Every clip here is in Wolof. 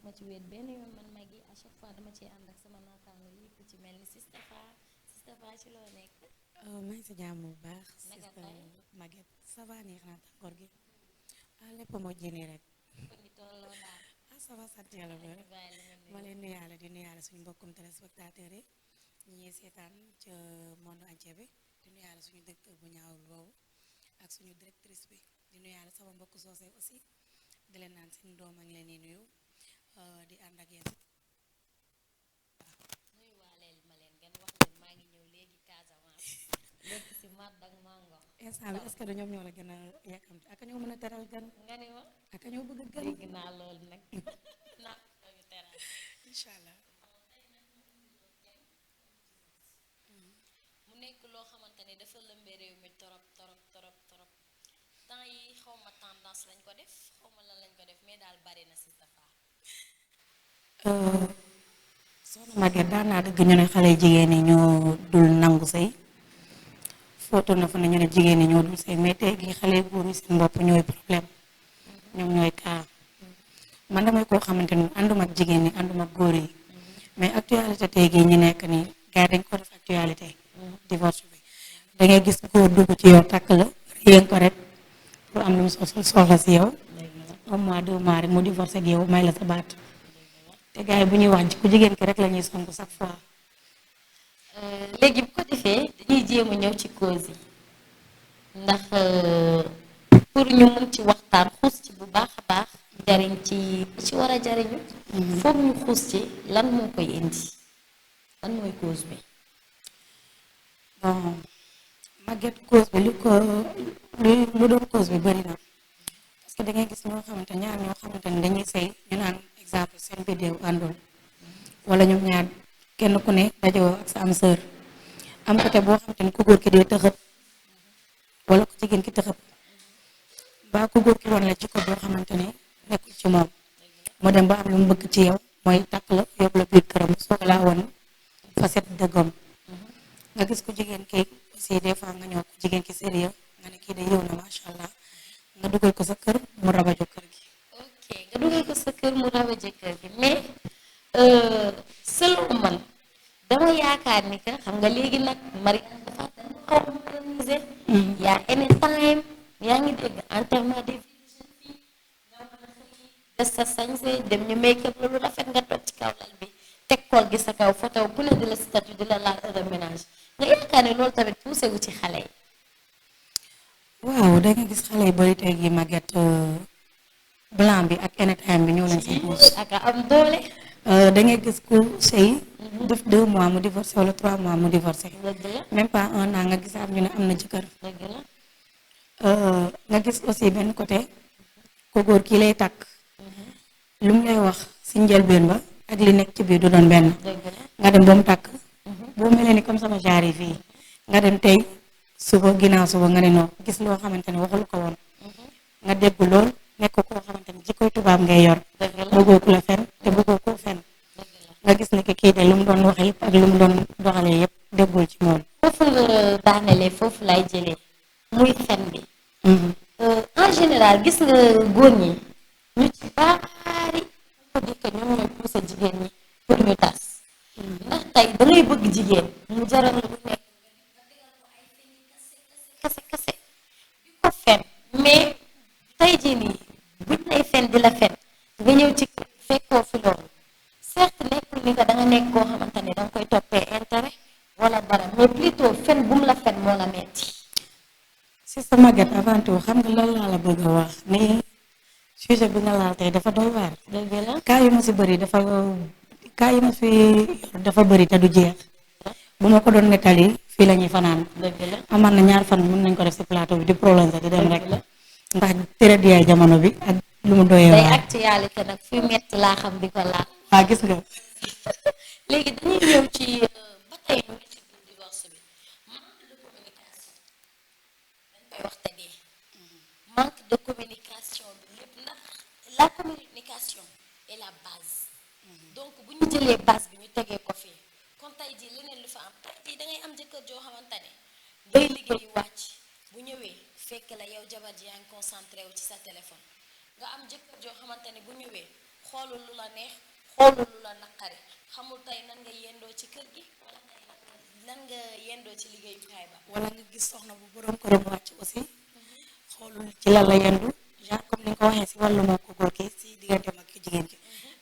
ma ci wéet benn yoon man Magui à chaque fois dama ciy ànd ak sama naataango yi ku ci mel ni Sistafa ci loo nekk. maa ngi si jàmm bu baax. naka Sista tey Maguette ça va neex na tàngoor gi. lépp moo jëni rek. fu ñu tolloo daal. ça va sant yàlla ba ñu bàyyi la nga ma nuyu. leen nuyaale di nuyaale suñu mbokkum téléspectateurs yi ñi ñuy seetaan ca monde entier bi di nuyaale suñu directeur bu ñaawul boobu ak suñu directrice bi di nuyaale sama mbokk soosé aussi di leen naan seen doom a ngi leen di nuyu di ànd ak yéen. nuyu waaleel ma leen ngeen wax leen maa ngi ñëw léegi Casamance lekk si màdd ak mango. instant bi est-ce que ñoom ñoo la gën a yàkkamti ak ñoo mën a teral gan nga ni ma ak ñoo bëgg a gan. dégg naa loolu nag naa ko ñu teral. incha allah. mu nekk loo xamante ni dafa lëmbee réew mi torop torop torop torop temps yi xaw ma tendance lañ ko def xaw ma lan lañ ko def mais daal bari na si Tafa. soxna Maguette daan naa dëgg ñu ne xale jigéen ñi ñoo dul nangu sëy footu na fa ne ñu ne jigéen ñi ñoo dul sëy mais tey gi xale góor yi seen bopp ñooy problème ñoom ñooy kaa man damay koo xamante ni ànduma ak jigéen ñi ànduma ak góor yi mais actualité tey gi ñu nekk nii gars dañ ko def actualité divorce bi da ngay gis góor dugg ci yow takk la réyeen ko rek pour am lu mu soxla si yow un mois 2 mois rek mu divorce ak yow may la sa baat te gars yi bu ñuy wax ku jigéen ki rek la ñuy sonk chaque fois. léegi bu ko defee dañuy jéem a ñëw ci cause yi ndax pour ñu mun ci waxtaan xuus ci bu baax a baax jariñ ci ci war a jariñu foog ñu xuus ci lan moo koy indi lan mooy cause bi. bon Maguette cause bi lu doon cause bi bëri na parce que da ngay gis ñoo xamante ñaar ñoo xamante ne dañuy sëy ñu naan exemple seen vidéo àndul wala ñoom ñaar kenn ku ne dajoo ak sa am sœur am côté boo xamante ni ku góor ki dee tëxëb wala ku jigéen ki tëxëb ba ku góor ki woon la jikko boo xamante ni nekkul ci moom mu dem ba am lu mu bëgg ci yow mooy takk la yóbbu la biir këram soog laa woon facette dëggam nga gis ku jigéen ki aussi des fois nga ñëw ku jigéen ki sérieux nga ne kii de yow na macha allah nga dugal ko sa kër mu rabajo kër gi. ok nga dugal ko sa kër mu rawaje kër gi mais selon man dama yaakaar ni que xam nga léegi nag mariage dafa xaw a modernisé. yaa anytime yaa ngi dégg enterrement des filles nga mën a xëy des sa sañse dem ñu make up lu rafet nga toog ci kaw lal bi teg kool gi sa kaw photo ku ne di la statut di la laal heure de ménage nga yaakaar ne loolu tamit poussé wu ci xale yi. waaw da nga gis xale yu bari tey gi Maguette blanc bi ak anytime bi ñoo leen siy pousse. ak a am doole. da ngay gis ku sëy def 2 mois mu divorcé wala 3 mois mu divorcé. dëgg la même pas 1 an nga gisaat ñu ne am na jëkkër. dëgg la. nga gis aussi benn côté ku góor kii lay takk lu mu lay wax si njëlbeen ba ak li nekk ci biir du doon benn. dëgg la. nga dem ba mu takk boo melee ni comme sama genre yi fii nga dem tey suba ginnaaw suba nga ne noo gis loo xamante ne waxul ko woon nga dégg lool nekk koo xamante ne jikkoy tubaab ngay yor bëggoo ku la fen te bëggoo koo fen nga gis ne que kii de lu mu doon wax yëpp ak lu mu doon doxalee yëpp déggul ci moom. foofu nga daanelee foofu lay jëlee muy fen bi. en général gis nga góor ñi ñu ci baari ko di que ñoom ñooy poussé jigéen ñi pour ñu tas ndax tey da ngay bëgg jigéen mu jaral la lu nekk kase kase di ko fen mais tey jii nii buñ lay fen di la fen nga ñëw ci fekkoo fi loolu certes nekkul ni nga da nga nekk koo xamante ne da nga koy toppee intérêt wala dara mais plutôt fen bu mu la fen moo la metti. si sa Maguette avant tout xam nga lan laa la bëgg a wax ni sujet bi nga laal tey dafa doy waar. dëgg la. kaa yu ma si bëri kaa yu ma fi yor dafa bëri te du jeex bu ma ko doon nettali fii la ñuy fanaan. dëgg la. amaan na ñaar fan mën nañ ko def si plateau bi di prolonger di dem rek ndax tere di yaay jamono bi ak lu mu doyee day waar. actualité nag fi metti laa xam di ko laal. waa gis nga. léegi dañuy ñëw ci ba tey ñu ngi ci biir divorce bi manque de communication dañ koy wax tegee manque de communication bi lépp ndax la communication est la base donc bu ñu jëlee base bi ñu tegee ko fii kon tey jii leneen lu fa am tey jii da ngay am jëkkër joo xamante ne day liggéeyu wàcc bu ñëwee fekk la yow jabar ji yaa ngi concentré wu ci sa téléphone nga am jëkkër joo xamante ne bu ñëwee xoolul lu la neex xoolul lu la naqari xamul tey nan nga yendoo ci kër gi wala tey nan nga yendoo ci liggéeyukaay ba. wala nga gis soxna bu borom këram wàcc aussi xoolul ci lan la yendu genre comme ni nga ko waxee si wàllu moo ko góor ki si diggante mag ki jigéen ki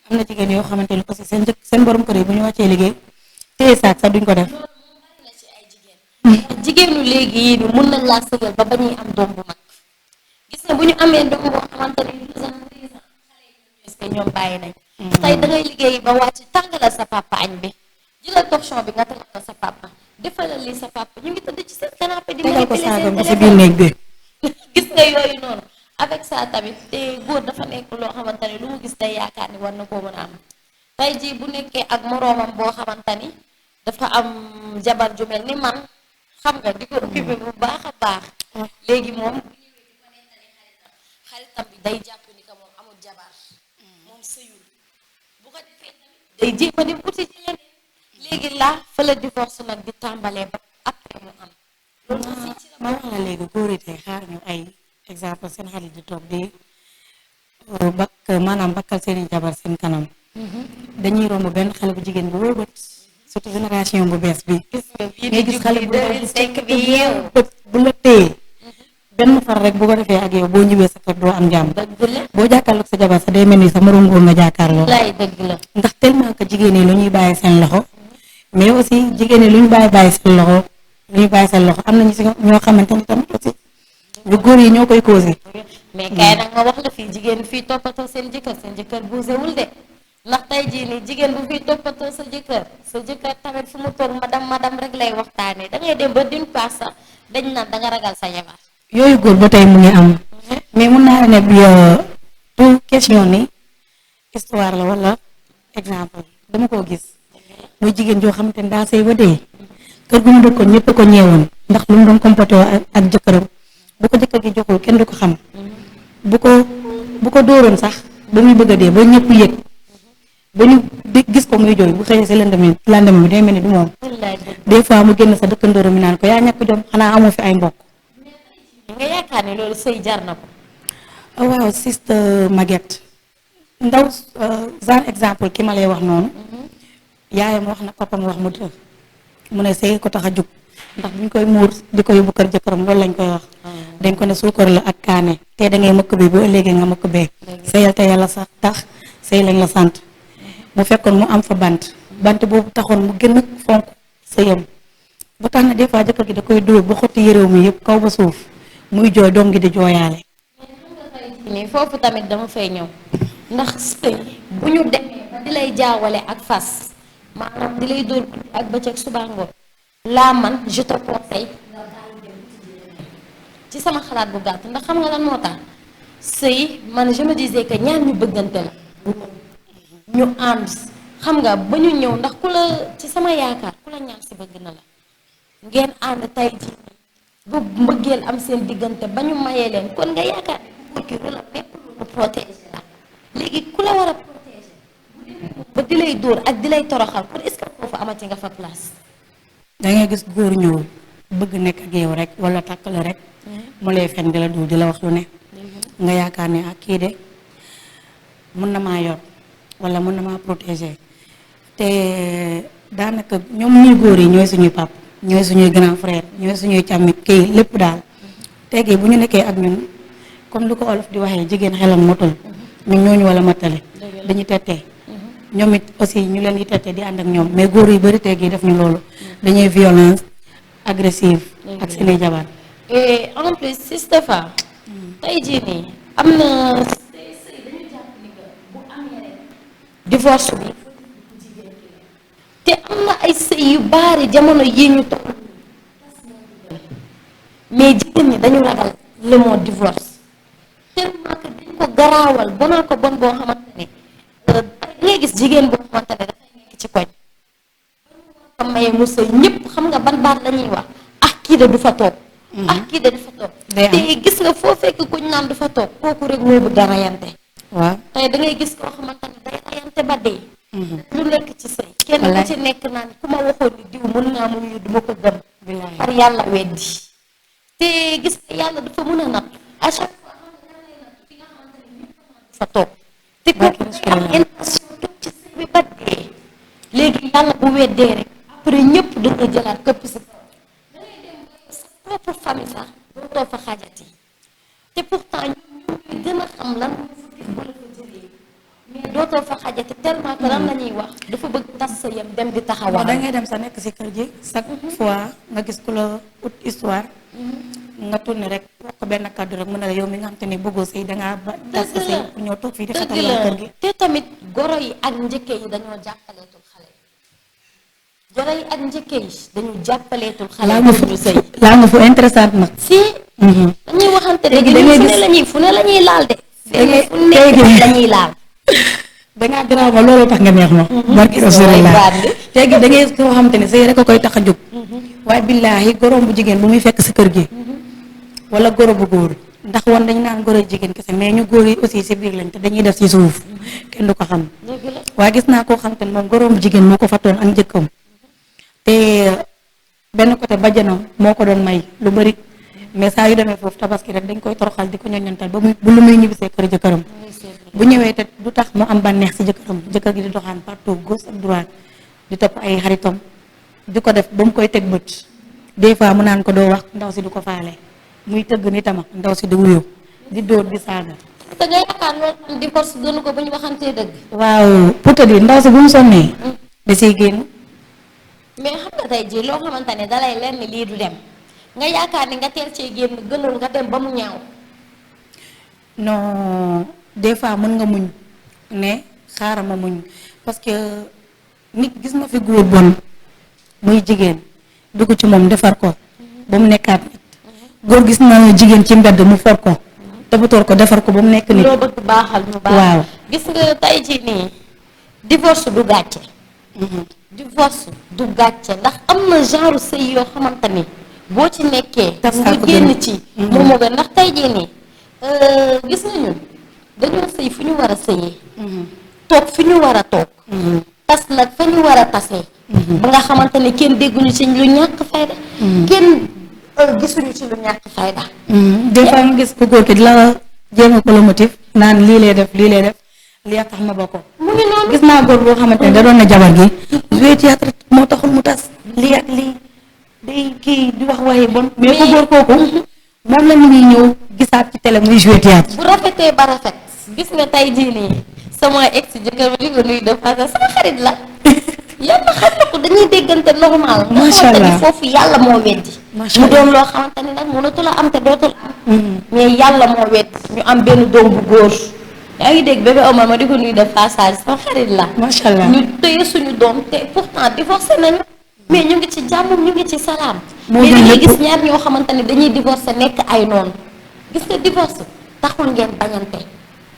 am na jigéen yoo xamante ni aussi seen borom kër yi bu ñu wàccee liggéey téye saak sax duñ ko def. loolu moom bari na ci ay jigéen. jigéenu léegi yii ni mun nañ laa sëgal ba ba ñuy am doom bu mag gis nga bu ñu amee doom boo xamante ni 2 ans 3 ans xale yi est-ce que ñoom bàyyi nañ. tey da ngay liggéey ba wàcc tàngalal sa papa añ bi jëlal torchon bi nga tegal ko sa papa defalal lii sa papa ñu ngi tëdd ci seen canapé di tegal ko manipuler saagam seen bi si biir néeg bi. gis nga yooyu noonu avec ça tamit te góor dafa nekk loo xamante ni lu mu gis day yaakaar ni war na koo mën a am tey jii bu nekkee ak moroomam boo xamante ni dafa am jabar ju mel ni man xam nga di ko occupé bu baax a baax léegi moom bu ñëwee di ko nettali xaritam bi day jàpp ni que moom amul jabar moom sëyul bu ko defee tamit day jéem a dem uti ci leneen léegi laa fa la divorce nag di tàmbalee ba après mu am loolu aussi ci la ma wax la léegi góor yi tey xaar ñu ay exemple seen xarit di toog di maanaam bakkal seeni jabar seen kanam dañuy romb benn xale bu jigéen bu wóobat surtout génération bu bees bi ngay gis xale bu bi yeewu bu la téye benn far rek bu ko defee ak yow boo ñëwee sa kër doo am jàmm dëgg la boo jàkkaarloog sa jabar sa day mel ni sa moroom góor nga jàkkaarloo lay dëgg la ndax tellement que jigéen yi lu ñuy bàyyi seen loxo mais aussi jigéen yi lu ñu bàyyi seen loxo am nañu si ñoo xamante ni tamit aussi lu góor yi ñoo koy causé. mais kay nag ma wax la fii jigéen fii toppatoo seen jëkkër buusewul de ndax tey jii nii jigéen bu fii toppatoo sa jëkkër tamit fu mu toog madame rek lay waxtaanee da ngay dem ba d'une part sax dañ naan da nga ragal sa jabar. yooyu góor ba tey mu ngi am mais mun naa ne bi tout question ni histoire la wala exemple dama koo gis muy jigéen joo xamante ne daa sëy ba dee kër gu mu dëkkoon ñëpp ko ñeewoon ndax lu mu doon comporté ak jëkkëram bu ko jëkkër gi joxul kenn du ko xam bu ko dóoroon sax ba muy bëgg a dee ba ñëpp yëg ba ñu gis ko muy jooy bu xëyee si lendemain bi day mel ni du moom des fois mu génn sa dëkkandóoram mi naan ko yaa ñàkk jom xanaa amoo fi ay mbokk. nga yaakaar ne loolu sëy jar na ko. waaw siste Maguette ndaw genre exemple ki ma lay wax noonu yaayam wax na papam wax mu dëgg mu ne sëy ko tax a jug ndax buñ koy muur di ko yóbbu kër jëkkëram loolu lañ koy wax dañ ko ne suukar la ak kaane te da ngay mëkk bi boo ëllëgee nga mëkk bee sëyal te yàlla sax tax sëy lañ la sant mu fekkoon mu am fa bant boobu taxoon mu gën a fonk sëyam ba tax na des fois jëkkër gi da koy dóor ba xotti yëréew mi yëpp kaw ba suuf muy jooy doom gi di jooyaale. nii foofu tamit dama fay ñëw ndax sëy bu ñu demee ba di lay jaawale ak fas maanaam di lay dóor ak bëccëg suba ngoon laa man je te conseille ci sama xalaat bu gàtt ndax xam nga lan moo tax sëy man je me disais que ñaar ñu bëggante la ñu ànd xam nga ba ñu ñëw ndax ku la ci sama yaakaar ku la ñaan si bëgg na la ngeen ànd tey ji bu mbëggeel am seen diggante ba ñu mayee leen kon nga yaakaar ne ki la lépp lu protéger la léegi ku la war a protéger ba di lay dóor ak di lay toroxal kon est-ce que foofu amati nga fa place. da ngay gis góor ñëw bëgg nekk ak yow rek wala takk la rek mu lay fen di la dóor di la wax lu ne nga yaakaar ne ak kii de mun na maa yor wala mun na maa protéger te daanaka ñoom ñuy góor yi ñooy suñuy pap ñooy suñuy grand frère ñooy suñuy càmmit kii lépp daal tegi bu ñu nekkee ak ñun comme lu ko olof di waxee jigéen xelam motul ñun ñooñu wala matale dañu tettee ñoom it aussi ñu leen di tettee di ànd ak ñoom mais góor yu bari tegi def ñu loolu dañuy violence agressive ak seeni jabar et en plus si Stéphane tey jii nii am na sëy dañu jàpp ni que bu amee rek divorce bi te am na ay sëy yu baari jamono yi ñu toll mais jigéen ñi dañu ragal le mot divorce tellement que dañ ko garaawal bonal ko bon boo xamante ne da ngay gis jigéen boo xamante ne dafay nekk ci koñ ba maye mu sëy ñëpp xam nga ban baat la ñuy wax ah kii de du fa toog kii de du fa toog te gis nga foo fekk kuñ naan du fa toog kooku rek moo bëgg a rayante waaw tey da ngay gis koo xamante ne day rayante ba dee lu nekk ci sëy kenn ku ci nekk naan ku ma waxoon ni diw mën naa mun ñu duma ko gëm par yàlla weddi te gis nga yàlla dafa mën a natt à chaque fois xam nga lay natt fi nga xamante ne ñëpp fa toog te kooku day am intention toog ci sëy bi ba dee léegi yàlla bu weddee rek après ñëpp dañuy jëlaat këpp si kaw da ngay dem sa propre famille sax dootoo fa xajati te pourtant ñu gën a xam lan bu la ko jëlee mais dootoo fa xajati tellement que lan la ñuy wax dafa bëgg tas sa yem dem di taxawal. da ngay dem sa nekk si kër ji chaque fois nga gis ku la ut histoire nga tourné rek wax ko benn kàddu rek mën na la yow mi nga xam te ne bëggoo sëy dangaa ba tas sa sëy pour ñëw toog fii di xatal la kër gi. te tamit goro yi ak njëkke yi dañoo jàppaleetul xale yi goro yi ak njëkke yi dañu jàppaleetul xale yi ñu sëy laa nga fu intéressant nag si dañuy waxante dëgg fu ne la ñuy laal de fu nekk la ñuy laal dangaa garaaw ma loolu tax nga neex ma barki rasulillah léegi da ngay koo xamante ne sëy rek a koy tax a jóg waaye billaahi goroom bu jigéen bu muy fekk si kër gi wala goro bu góor ndax woon dañu naan goro jigéen kese mais ñu góor yi aussi si biir lañ te dañuy def si suuf kenn du ko xam waaye gis naa koo xamante ne moom goroom bu jigéen moo ko fattoon ak njëkkam te benn côté bajjanam moo ko doon may lu bëri mais saa yu demee foofu tabaski rek dañ koy toroxal di ko ñoññantal ba bu lu muy ñibbisee kër jëkkëram bu ñëwee te du tax mu am bànneex si jëkkëram jëkkër gi di doxaan partout gauche ak droite di topp ay xaritam di ko def ba mu koy teg bët des fois mu naan ko doo wax ndaw si du ko faale muy tëgg ni tama ndaw si di wuyu di dóor di saaga. te nga yaakaar loolu divorce gënu ko ba ñu waxantee dëgg. waaw pour te dire ndaw si bu mu sonnee. da siy génn. mais xam nga tey jii loo xamante ne dalay lenn lii du dem nga yaakaar ni nga teel cee génn gënul nga dem ba mu ñaaw. non des fois mën nga muñ ne xaaral ma muñ parce que nit gis na fi góor bon muy jigéen dugg ci moom defar ko ba mu nekkaat nit góor gis na jigéen ci mbedd mu for ko toppatoo ko defar ko ba mu nekk nit. loo bëgg baaxal mu baax. waaw gis nga tey jii nii divorce du gàcce. divorce du gàcce ndax am na genre sëy yoo xamante ni boo ci nekkee. nga génn ci. moom moo gën ndax tey jii nii gis nga ñun dañoo sëy fu ñu war a sëyee. toog fi ñu war a toog. tas nag fa ñu war a tasee. ba nga xamante ni kenn dégguñu ci lu ñàkk fayda. kenn gisuñu ci lu ñàkk fayda. des fois nga gis ko góor ki di la jéem a ko la motif naan lii lay def lii tax ma ba ko. mu ngi noonu gis naa góor boo xamante ne da doon na jabar gi. joué théâtre moo taxul mu tas lii ak lii day kii di wax waxi bon. mais ko góor kooku moom la ñu ngi ñëw gisaat ci télé muy joué théâtre. bu rafetee ba rafet gis nga tey jii nii sama ex jëkkër ba di ko nuyu de passage sama xarit la yàlla xam na ko dañuy déggante normal. macha allah nga foofu yàlla moo weddi. mu doon loo xamante ni nag mënatul a am te dootul am. mais yàlla moo weddi ñu am benn doom bu góor. yaa ngi dégg bébé Omar ma di ko nuyu de passage sama xarit la. macha allah ñu tëye suñu doom te pourtant divorcé nañu. mais ñu ngi ci jàmm ñu ngi ci salaam. moo mais gën dañuy lépp gis ñaar ñoo xamante ne dañuy divorcé nekk ay noonu. gis nga divorce taxul ngeen bañante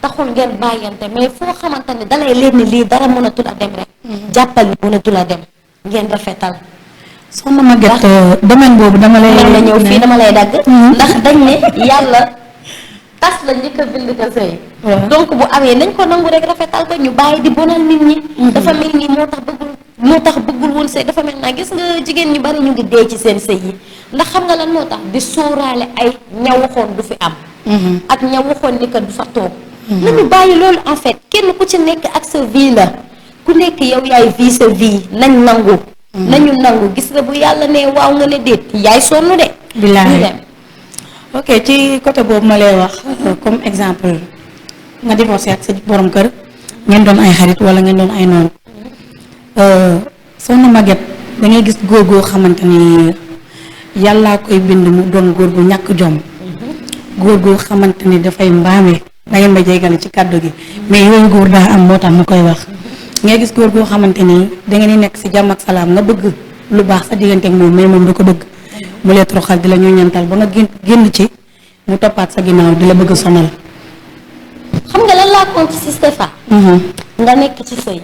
taxul ngeen bàyyante mais foo xamante ne dalay leen ni lii dara mënatul a dem rek. jàppal ni mënatul a dem ngeen rafetal. soxna Maguette domaine boobu dama lay. la ñëw fii dama lay dagg. ndax dañ ne yàlla tas la njëkk a bind ko sëy. donc bu amee nañ ko nangu rek rafetal ko ñu bàyyi di bonal nit ñi. dafa mel ni moo tax bëggul woon sëy dafa mel naa gis nga jigéen ñu bari ñu ngi dee ci seen sëy yi ndax xam nga lan moo tax di sóoraale ay ña waxoon du fi am. ak ña waxoon ni que du fa toog. nañu bàyyi loolu en fait kenn ku ci nekk ak sa vie la ku nekk yow yaay vie sa vie nañ nangu. nañu nangu gis nga bu yàlla ne waaw nga ne déet yaay sonn de. billaahi ok ci côté boobu ma lay wax comme exemple nga divorcé ak sa borom kër ngeen doon ay xarit wala ngeen doon ay noonu soxna Maguette da ngay gis góor goo xamante ni yàllaa koy bind mu doon góor gu ñàkk jom góor goo xamante ni dafay mbaame da ngeen ma jéggale ci kàddu gi mais yooyu góor daa am moo tax ma koy wax ngay gis góor goo xamante ni da ngeen di nekk si jàmm ak salaam nga bëgg lu baax sa diggante ak moom mais moom du ko bëgg mu lay toroxal di la ñu ñantal ba nga génn ci mu toppaat sa ginnaaw di la bëgg sonal. xam nga lan laa compte si Stéphane. nga nekk ci sëy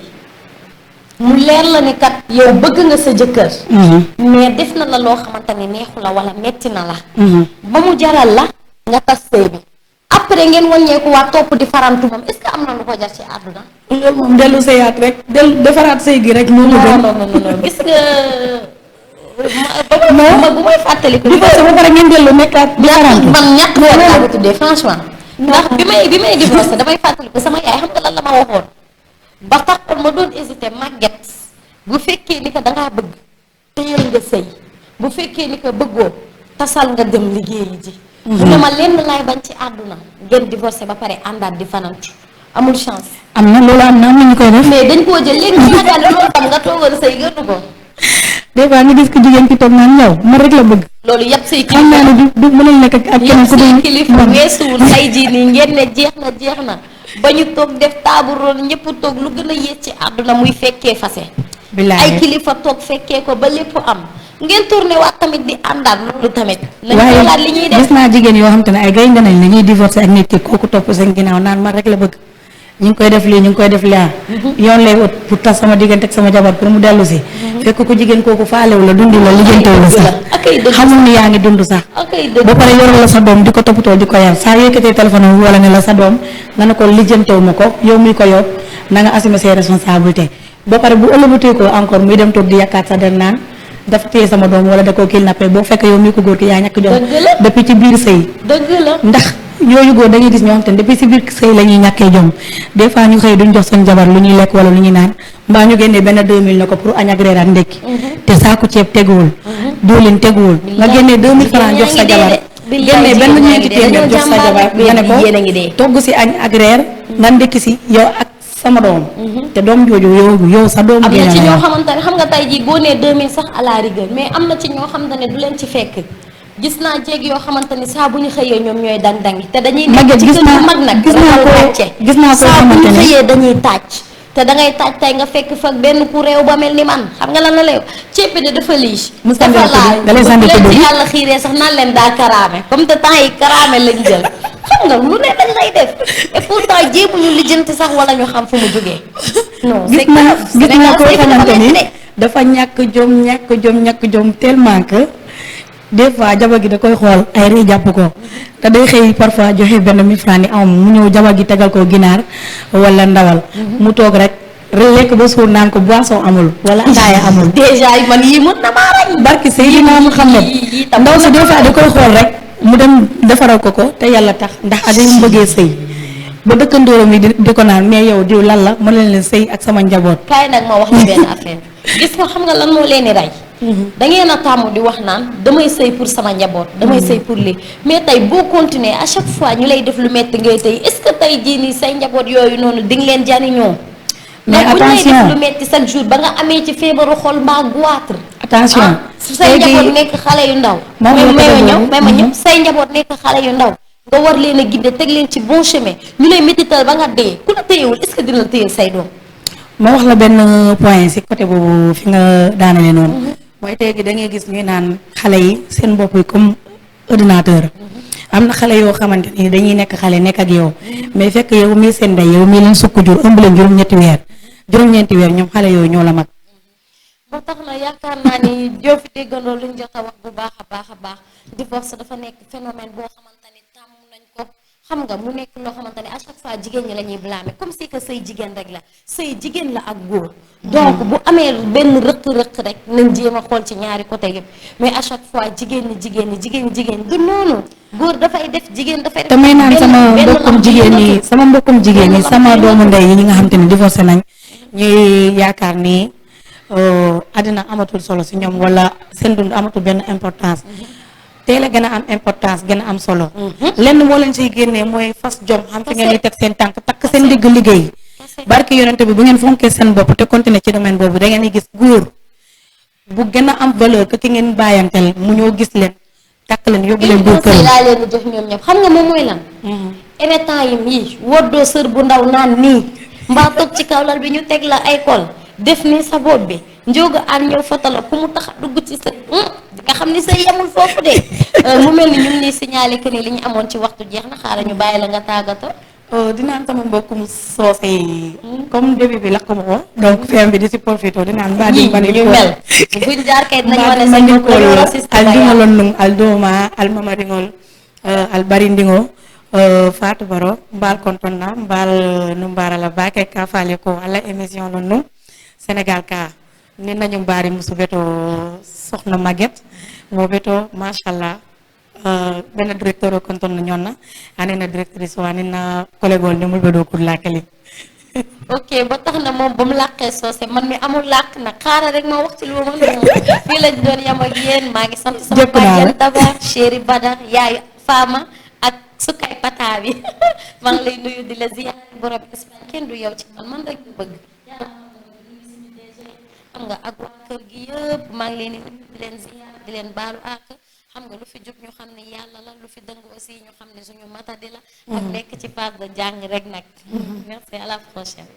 mu leer la ni kat yow bëgg nga sa jëkkër. mais def na la loo xamante ni neexu la wala metti na la. ba mu jaral la nga tas sëy bi. après ngeen wàññeeku waa topp di farantu moom est-ce que am na lu ko jar ci àdduna. loolu moom dellu sëyaat rek defaraat sëy gi rek. non gis nga. bu may fàttali ko. di ko ba pare ngeen dellu nekkaat di farantu man ñàkk fayda laa ko tuddee franchement. ndax bi may divorcé damay fàttali ko sama yaay xam nga lan la ma waxoon ba taxoon ma doon hésité màgget bu fekkee ni ko dangaa bëgg téyel nga sëy bu fekkee ni ko bëggoo tasal nga dem liggéeyi ji mu ne ma lenn laay bañ ci àdduna ngeen divorcé ba pare àndaat di fanantu amul chance am na loolu am na ñu koy def mais dañ koo jël léegi Sénégal loolu tam nga toogal sëy gënu ko des fois nga gis ko jigéen ki toog naan yow ma rek la bëgg loolu yëpp say xam naa ne du mënul nekk ak keneen yëpp ku say dul kilifa weesuwul tey jii nii ngeen ne jeex na ba ñu toog def taabu roon ñëpp toog lu gën a yées ci àdduna muy fekkee fase bilaay ay kilifa toog fekkee ko ba lépp am ngeen tourné waat tamit di àndaat loolu tamit lañ waaye xoolaat li ñuy def gis naa jigéen yoo xam te ne ay gay nga nañ la ñuy divorcé ak nit ki kooku topp seen ginnaaw naan ma rek la bëgg ñu ngi koy def lii ñu ngi koy def laa yoon lay ut pour tas sama diggante ak sama jabar pour mu dellu si fekk ko jigéen kooku faalewu la dundi la lijjantewu la sax akay dëgg xamul ni yaa ngi dund sax akay dëgg ba pare yoral la sa doom di ko toppatoo di ko yar saa yëkkatee téléphone am wala ne la sa doom nga ne ko lijjantewu ma ko yow mi ko yor na nga assumer ses responsabilités ba pare bu ëllëgatee ko encore muy dem toog di yàkkaat sa der naan dafa téye sama doom wala da koo kidnappé boo fekk yow mi ko góor ki yaa ñàkk jom dëgg la depuis ci biir sëy dëgg la ndax yooyu góor da ngay gis ñoo xam te ne depuis si biir sëy la ñuy ñàkkee jom des fois ñu xëy duñ jox seen jabar lu ñuy lekk wala lu ñuy naan mbaa ñu génnee benn 2000 la ko pour añ ak reer ak ndekki te saaku ceeb teguwul diwlin teguwul nga génnee 2000 francs jox sa jabar génnee benn ñeenti téeméer jox sa jabar nga ne ko togg si añ ak reer nga ndekki si yow ak sama doom te doom jooju yow sa doomu am na génn ci la ñoo yow. xamante ne xam nga tey jii boo nee 2000 sax à la rigueur mais am na ci ñoo xamante ne du leen ci fekk gis naa jéeg yoo xamante ni saa bu ñu xëyee ñoom ñooy dang-dangi te dañuy nekk Maguette ci gis kër naa gu mag nag gis naa ragal ko wàcce gis naa ko saa bu ñu xamante ne xëyee dañuy tàcc te da ngay tàcc tey nga fekk fa benn ku réew ba mel ni man xam nga lan la lay ceeb de dafa liis mu sànni dafa la ko laal da lay sànni bu ko leen ci bi. yàlla xiiree sax naan leen daa karaame comme te temps yi karaame lañ jël xam nga lu ne dañ lay def et pourtant jéemuñu lijjanti sax wala ñu xam fu mu jógee non c'est gis naa koo xamante ni de dafa ñàkk jom tellement que des fois jabar gi da koy xool ay rëy jàpp ko te day xëy parfois joxe benn 1000 francs ni am mu ñëw jabar gi tegal ko ginaar wala ndawal mu toog rek lekk ba suur naan ko boisson amul wala ataaya amul déjà man yii mën na maa rey barki Seydina Muhammad ndaw si des fois da koy xool rek mu dem defaral ko te yàlla tax ndax ak li mu bëggee sëy ba dëkkandóoram yi di ko naan mais yow diw lan la mën leen sëy ak sama njaboot. kaay nag ma wax la benn affaire gis nga xam nga lan moo leen di rey da ngeen a tàmm di wax naan damay sëy pour sama njaboot damay sëy pour lii mais tey boo continuer à chaque fois ñu lay def lu metti ngay tey est-ce que tey jii nii say njaboot yooyu noonu di nga leen jariñoo mais bu ñu lay attention def lu metti chaque jour ba nga amee ci feebaru xol mbaa goitre attention say njaboot nekk xale yu ndaw may ma ñëw say njaboot nekk xale yu ndaw nga war leen a gidde teg leen ci bon chemin ñu lay métital ba nga dee ku la téyewul est-ce que dina la téyel say doom ma wax la benn point ci côté boobu fi nga daanale noonu mooy tey gi da ngay gis ñuy naan xale yi seen bopp yi comme ordinateur am na xale yoo xamante ni dañuy nekk xale nekk ak yow mais fekk yow mii seen ndey yow mii leen sukk jur ëmb leen juróom-ñeenti weer ñoom xale yooyu ñoo la mag. moo tax na yaakaar naa ni joo fi déggandoo luñ jot a wax bu baax a baax divorce dafa nekk phénomène boo xamante ni tàmm nañ ko xam nga mu nekk loo xamante ni à chaque fois jigéen ñi la ñuy blâmer comme si que sëy jigéen rek la sëy jigéen la ak góor donc bu amee benn rëq-rëq rek nañ jéem a xool ci ñaari côté yëpp mais à chaque fois jigéen ñi du noonu góor dafay def jigéen dafay def te may naan sama mbokkum jigéen ñi sama doomu ndey yi ñi nga xam te ne divorcé nañ ñuy yaakaar ni àddina amatul solo si ñoom wala seen dund amatul benn importance teel a gën a am importance gën a am solo lenn moo leen siy génnee mooy fas jom xam fi ngeen di teg seen tànk takk seen digg liggéey barki yonente bi bu ngeen fonkee seen bopp te continuer ci domaine boobu da ngeen di gis góor bu gën a am valeur que ki ngeen bàyyanteel mu ñëw gis leen takk leen yóbbu leen biir kër laa leen di jox ñoom ñëpp xam nga moom mooy lan énétant yi woddoo sër bu ndaw naan nii mbaa toog ci kaw lal bi ñu teg la ay kol def nii sa bopp bi njóoga aan ñëw fotala ku mu tax a dugg ci sa nga xam ni sa yemul foofu de mu mel ni ñu ngi nii signalé que ni li ñu amoon ci waxtu jeex na xaaral ñu bàyyi la nga tàggatoo dinaan sama mbokkum soose yi comme début bi lakk ma ko donc feem bi di si profité dinaan mbaa di mani ñu mel buñ jaar kay dinañ wane sa bopp dañoo raciste al dingolon nung al dooma al mamaringol al barindingo Fatou Baro mbaal konton na mbaal no mbarala baake ka faale ko ala émission non nu Sénégal ka ni nañu mbaari musu beto soxna Maguette mo beto machallah benn directeur konton na ñonna anena directrice wa anena collègue wol demul be do kur lakali ok ba tax na moom ba mu làqee soose man mi amul làkk nag xaaral rek ma wax ci lu ma mën fii lañ doon yam ak yéen maa ngi sant sama Jëpp naa la. bàjjen Daba chéri Bada yaayu Fama ak sukkay pata bi maa ngi lay nuyu di la ziyaar borom Espagne kenn du yow ci man rek ñu bëgg yàlla xam nga ak waa kër gi yëpp maa ngi leen di nuyu di leen ziyaar di leen baalu àq xam nga lu fi jub ñu xam ne yàlla la lu fi dëng aussi ñu xam ne suñu matadi la ak nekk ci phase de jàng rek nag merci à la prochaine